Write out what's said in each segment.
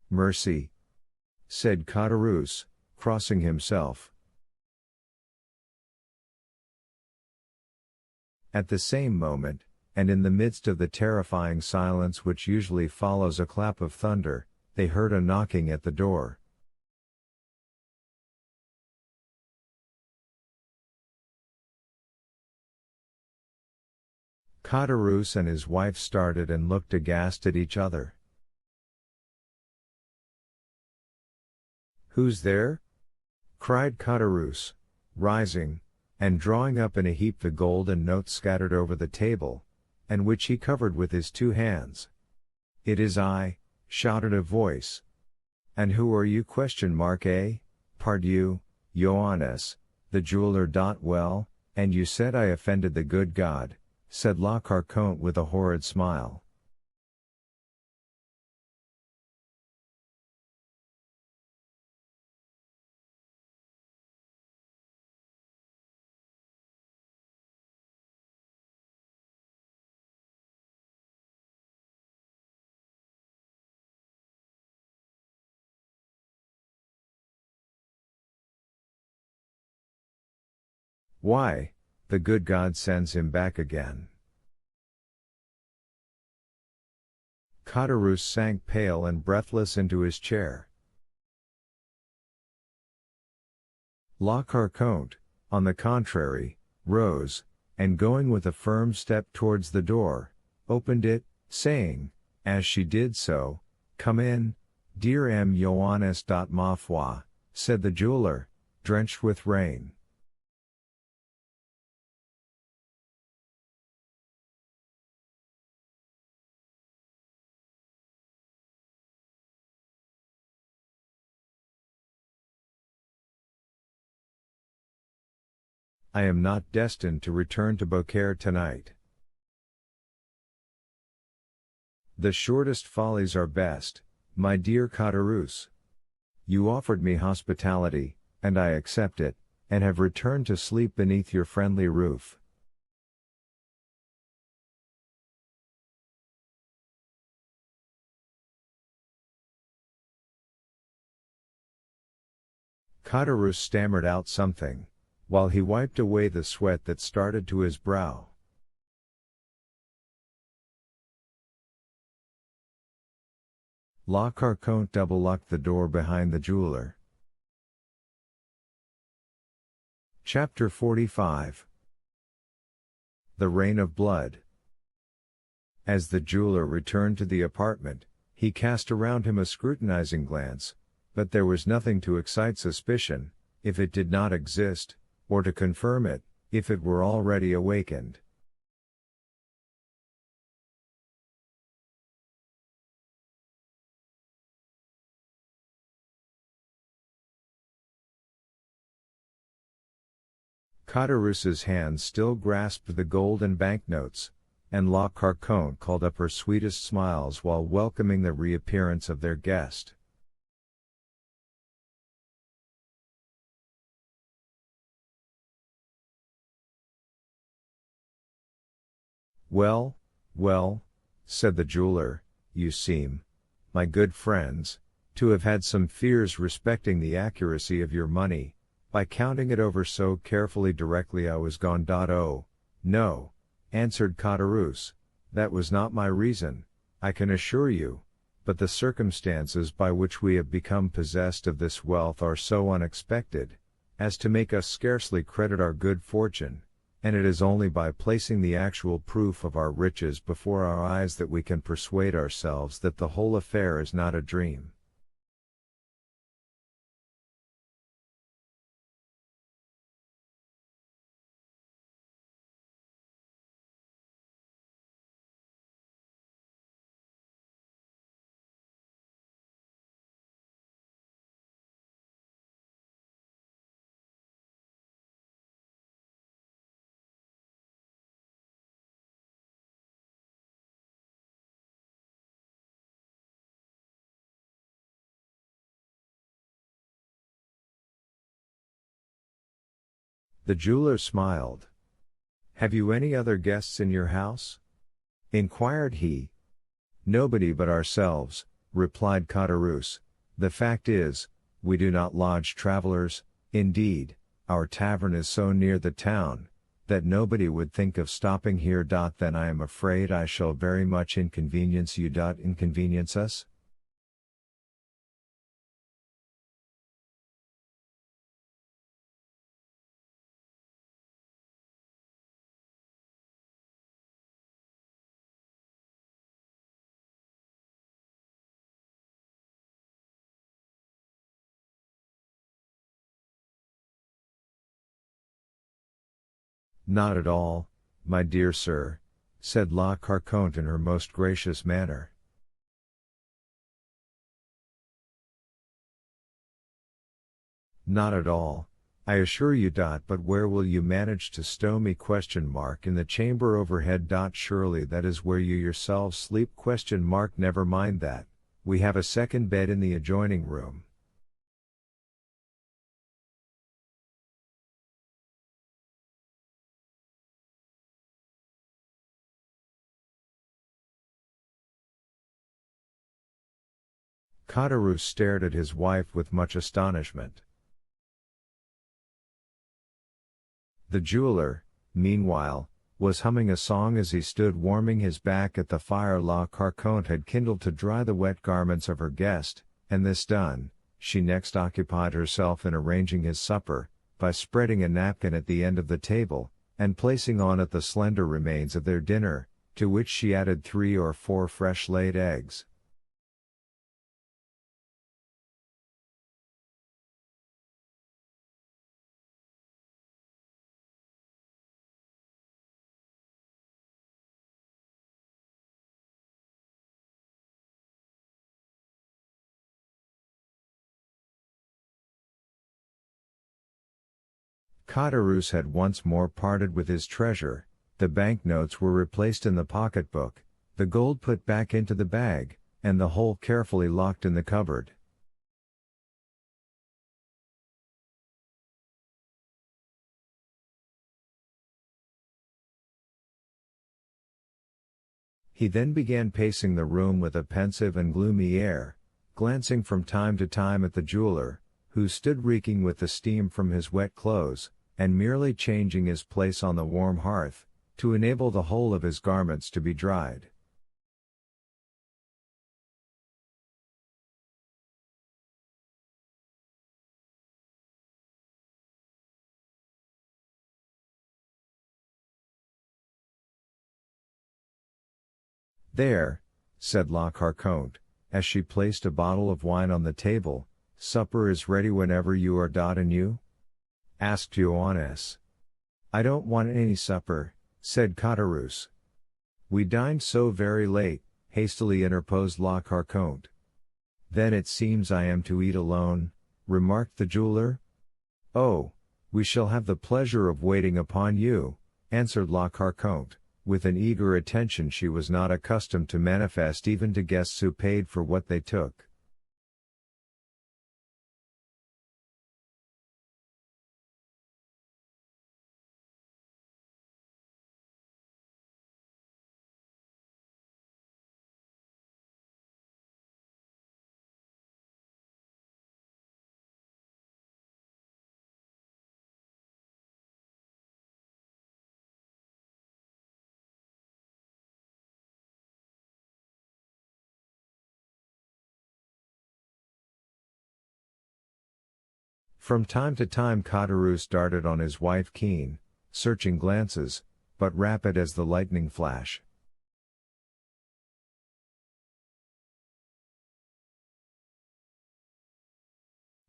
Mercy, said Caderousse, crossing himself. At the same moment, and in the midst of the terrifying silence which usually follows a clap of thunder, they heard a knocking at the door. Caderousse and his wife started and looked aghast at each other. "Who's there?" cried Caderousse, rising, and drawing up in a heap the gold and notes scattered over the table, and which he covered with his two hands. "It is I," shouted a voice. "And who are you? ? Pardieu, Johannes, the jeweler. Well, and you said I offended the good God," said La Carconte with a horrid smile. "Why, the good God sends him back again." Caderousse sank pale and breathless into his chair. La Carconte, on the contrary, rose, and going with a firm step towards the door, opened it, saying, as she did so, "Come in, dear M. Johannes. Ma foi," said the jeweler, drenched with rain. "I am not destined to return to Beaucaire tonight. The shortest follies are best, my dear Caderousse. You offered me hospitality, and I accept it, and have returned to sleep beneath your friendly roof." Caderousse stammered out something, while he wiped away the sweat that started to his brow. La Carconte double-locked the door behind the jeweler. Chapter 45. The Rain of Blood. As the jeweler returned to the apartment, he cast around him a scrutinizing glance, but there was nothing to excite suspicion, if it did not exist, or to confirm it, if it were already awakened. Caderousse's hands still grasped the gold and banknotes, and La Carconte called up her sweetest smiles while welcoming the reappearance of their guest. "Well, well," said the jeweler, "you seem, my good friends, to have had some fears respecting the accuracy of your money, by counting it over so carefully directly I was gone. Oh, no," answered Caderousse, "that was not my reason, I can assure you, but the circumstances by which we have become possessed of this wealth are so unexpected, as to make us scarcely credit our good fortune, and it is only by placing the actual proof of our riches before our eyes that we can persuade ourselves that the whole affair is not a dream." The jeweler smiled. "Have you any other guests in your house?" inquired he. "Nobody but ourselves," replied Caderousse. The fact is, we do not lodge travelers. Indeed, our tavern is so near the town, that nobody would think of stopping here. Then I am afraid I shall very much inconvenience you. Inconvenience us? Not at all, my dear sir, said La Carconte in her most gracious manner. Not at all, I assure you. But where will you manage to stow me? In the chamber overhead. Surely that is where you yourselves sleep? Never mind that, we have a second bed in the adjoining room. Caderousse stared at his wife with much astonishment. The jeweler, meanwhile, was humming a song as he stood warming his back at the fire La Carconte had kindled to dry the wet garments of her guest, and this done, she next occupied herself in arranging his supper, by spreading a napkin at the end of the table, and placing on it the slender remains of their dinner, to which she added 3 or 4 fresh laid eggs. Caderousse had once more parted with his treasure, the banknotes were replaced in the pocketbook, the gold put back into the bag, and the whole carefully locked in the cupboard. He then began pacing the room with a pensive and gloomy air, glancing from time to time at the jeweler, who stood reeking with the steam from his wet clothes, and merely changing his place on the warm hearth, to enable the whole of his garments to be dried. There, said La Carconte, as she placed a bottle of wine on the table, supper is ready whenever you are. And you? Asked Johannes. I don't want any supper, said Caderousse. We dined so very late, hastily interposed La Carconte. Then it seems I am to eat alone, remarked the jeweler. Oh, we shall have the pleasure of waiting upon you, answered La Carconte, with an eager attention she was not accustomed to manifest even to guests who paid for what they took. From time to time Caderousse darted on his wife keen, searching glances, but rapid as the lightning flash.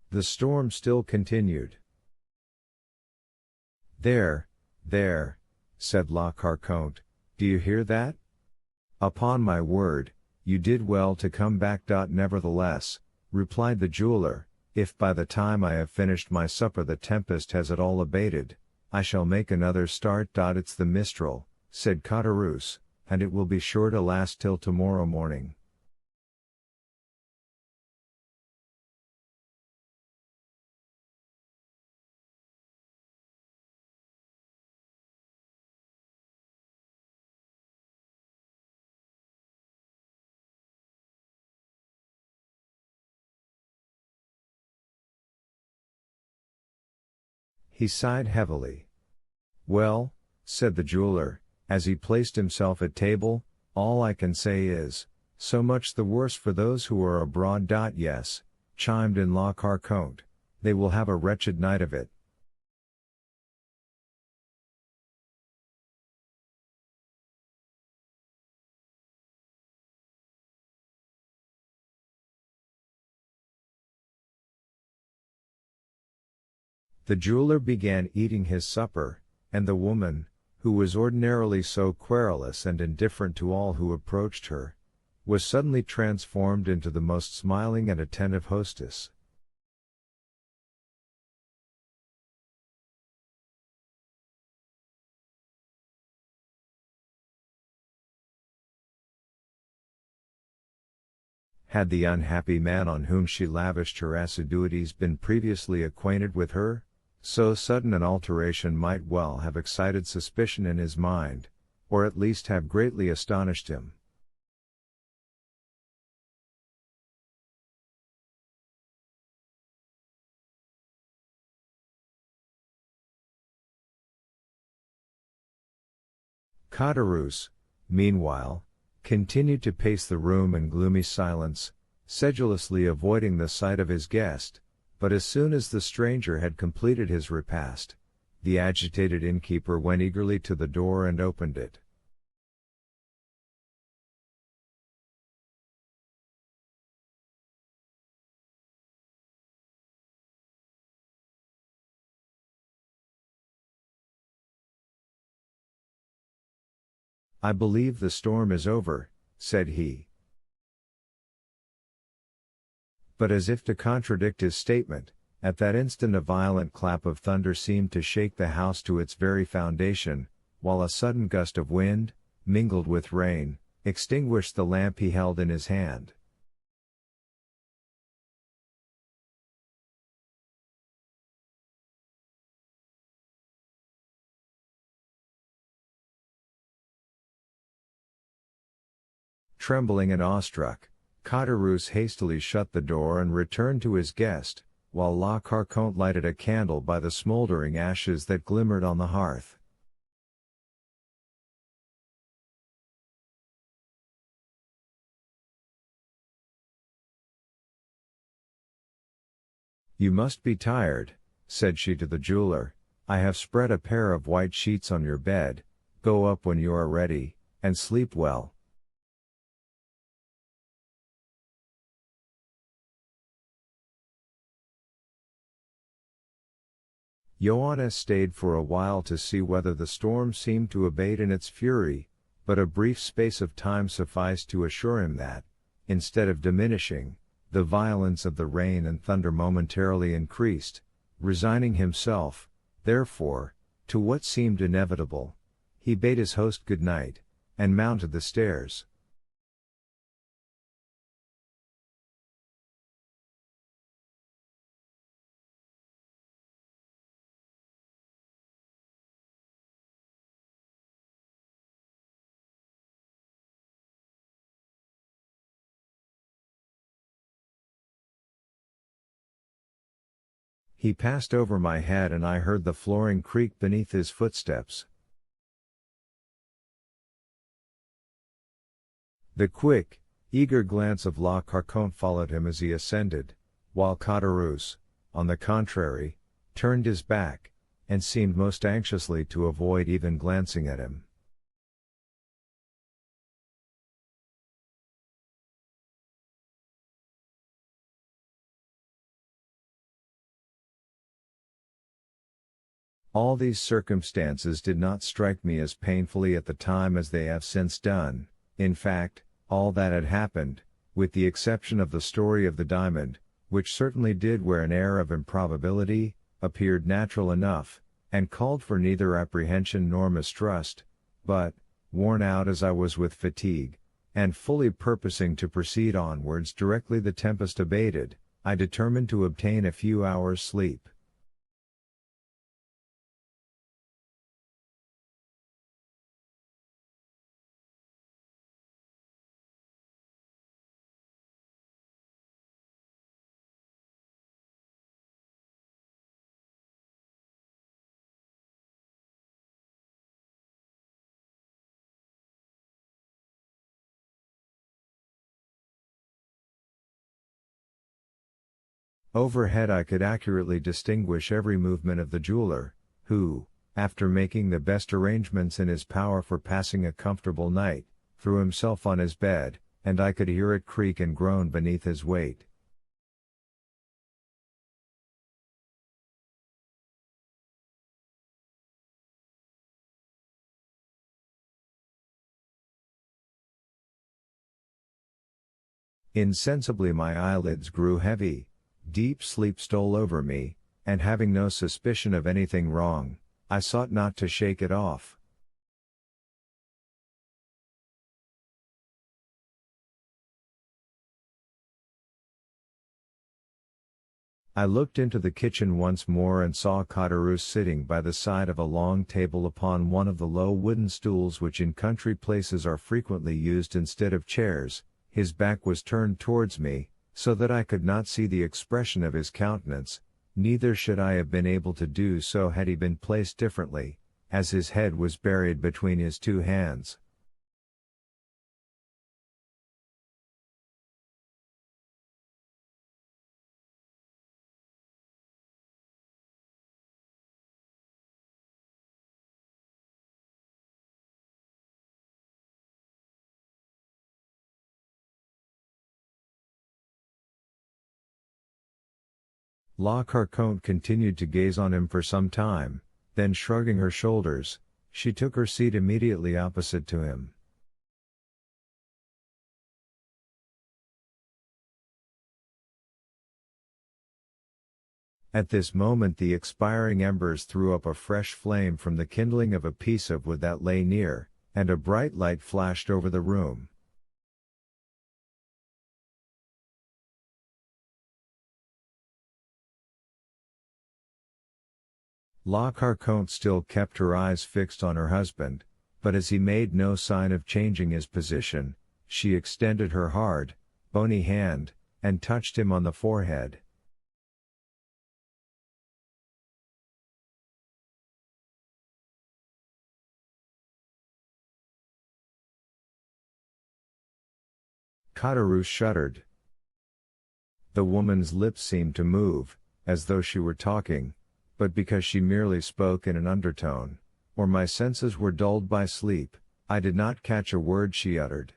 The storm still continued. There, said La Carconte, do you hear that? Upon my word, you did well to come back. Nevertheless, replied the jeweler, if by the time I have finished my supper the tempest has at all abated, I shall make another start. It's the Mistral, said Caderousse, and it will be sure to last till tomorrow morning. He sighed heavily. "Well," said the jeweler, as he placed himself at table, "all I can say is, so much the worse for those who are abroad." "Yes," chimed in La Carconte, "they will have a wretched night of it." The jeweler began eating his supper, and the woman, who was ordinarily so querulous and indifferent to all who approached her, was suddenly transformed into the most smiling and attentive hostess. Had the unhappy man on whom she lavished her assiduities been previously acquainted with her, so sudden an alteration might well have excited suspicion in his mind, or at least have greatly astonished him. Caderousse, meanwhile, continued to pace the room in gloomy silence, sedulously avoiding the sight of his guest, but as soon as the stranger had completed his repast, the agitated innkeeper went eagerly to the door and opened it. "I believe the storm is over," said he. But as if to contradict his statement, at that instant a violent clap of thunder seemed to shake the house to its very foundation, while a sudden gust of wind, mingled with rain, extinguished the lamp he held in his hand. Trembling and awestruck, Caderousse hastily shut the door and returned to his guest, while La Carconte lighted a candle by the smoldering ashes that glimmered on the hearth. "You must be tired," said she to the jeweler. "I have spread a pair of white sheets on your bed. Go up when you are ready, and sleep well." Johannes stayed for a while to see whether the storm seemed to abate in its fury, but a brief space of time sufficed to assure him that, instead of diminishing, the violence of the rain and thunder momentarily increased. Resigning himself, therefore, to what seemed inevitable, he bade his host good night, and mounted the stairs. He passed over my head and I heard the flooring creak beneath his footsteps. The quick, eager glance of La Carconte followed him as he ascended, while Caderousse, on the contrary, turned his back, and seemed most anxiously to avoid even glancing at him. All these circumstances did not strike me as painfully at the time as they have since done. In fact, all that had happened, with the exception of the story of the diamond, which certainly did wear an air of improbability, appeared natural enough, and called for neither apprehension nor mistrust, but, worn out as I was with fatigue, and fully purposing to proceed onwards directly the tempest abated, I determined to obtain a few hours' sleep. Overhead I could accurately distinguish every movement of the jeweler, who, after making the best arrangements in his power for passing a comfortable night, threw himself on his bed, and I could hear it creak and groan beneath his weight. Insensibly my eyelids grew heavy, deep sleep stole over me, and having no suspicion of anything wrong, I sought not to shake it off. I looked into the kitchen once more and saw Caderousse sitting by the side of a long table upon one of the low wooden stools which in country places are frequently used instead of chairs. His back was turned towards me, so that I could not see the expression of his countenance, neither should I have been able to do so had he been placed differently, as his head was buried between his two hands. La Carconte continued to gaze on him for some time, then shrugging her shoulders, she took her seat immediately opposite to him. At this moment the expiring embers threw up a fresh flame from the kindling of a piece of wood that lay near, and a bright light flashed over the room. La Carconte still kept her eyes fixed on her husband, but as he made no sign of changing his position, she extended her hard, bony hand, and touched him on the forehead. Caderousse shuddered. The woman's lips seemed to move, as though she were talking, but because she merely spoke in an undertone, or my senses were dulled by sleep, I did not catch a word she uttered.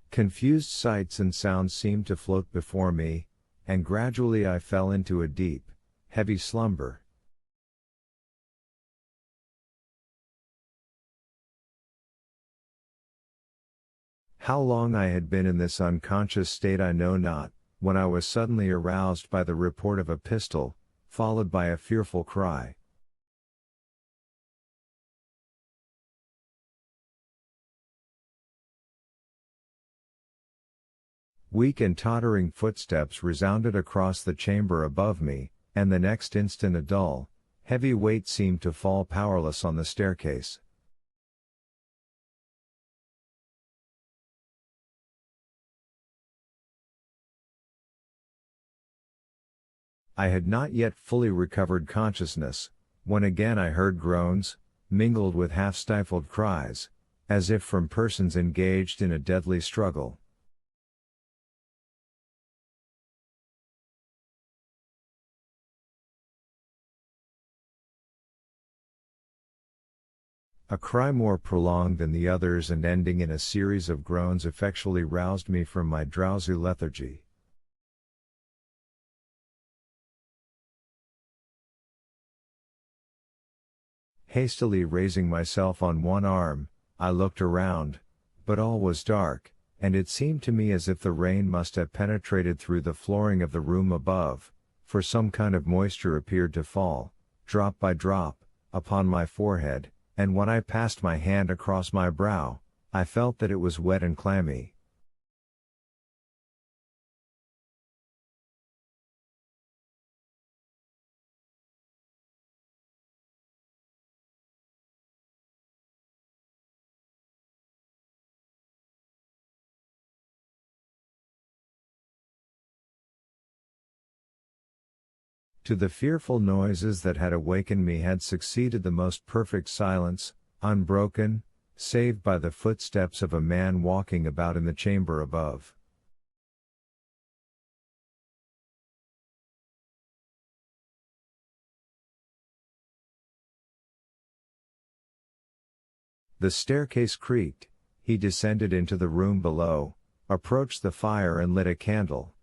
Confused sights and sounds seemed to float before me, and gradually I fell into a deep, heavy slumber. How long I had been in this unconscious state I know not, when I was suddenly aroused by the report of a pistol, followed by a fearful cry. Weak and tottering footsteps resounded across the chamber above me, and the next instant a dull, heavy weight seemed to fall powerless on the staircase. I had not yet fully recovered consciousness, when again I heard groans, mingled with half-stifled cries, as if from persons engaged in a deadly struggle. A cry more prolonged than the others and ending in a series of groans effectually roused me from my drowsy lethargy. Hastily raising myself on one arm, I looked around, but all was dark, and it seemed to me as if the rain must have penetrated through the flooring of the room above, for some kind of moisture appeared to fall, drop by drop, upon my forehead, and when I passed my hand across my brow, I felt that it was wet and clammy. To the fearful noises that had awakened me had succeeded the most perfect silence, unbroken, save by the footsteps of a man walking about in the chamber above. The staircase creaked, he descended into the room below, approached the fire and lit a candle.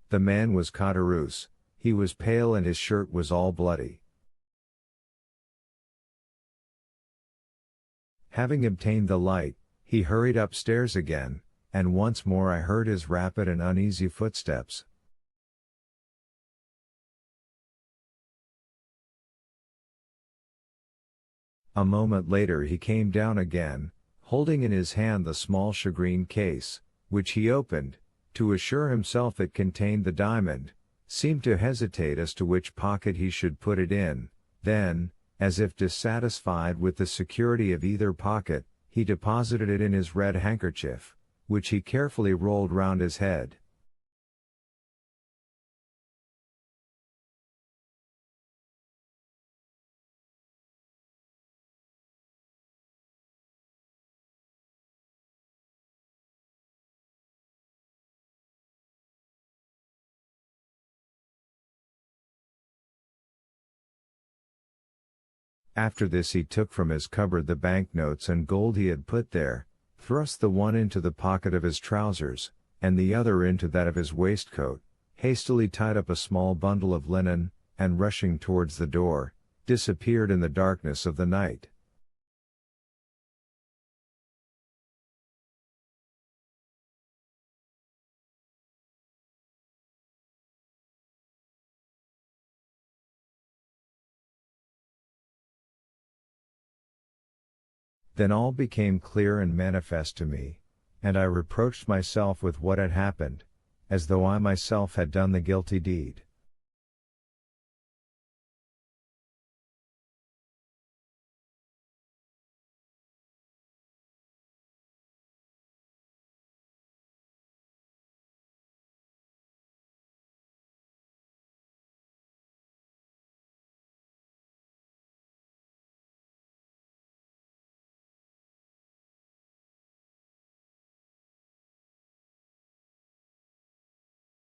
The man was Caderousse, he was pale and his shirt was all bloody. Having obtained the light, he hurried upstairs again, and once more I heard his rapid and uneasy footsteps. A moment later he came down again, holding in his hand the small shagreen case, which he opened, to assure himself it contained the diamond, seemed to hesitate as to which pocket he should put it in, then, as if dissatisfied with the security of either pocket, he deposited it in his red handkerchief, which he carefully rolled round his head. After this he took from his cupboard the banknotes and gold he had put there, thrust the one into the pocket of his trousers, and the other into that of his waistcoat, hastily tied up a small bundle of linen, and rushing towards the door, disappeared in the darkness of the night. Then all became clear and manifest to me, and I reproached myself with what had happened, as though I myself had done the guilty deed.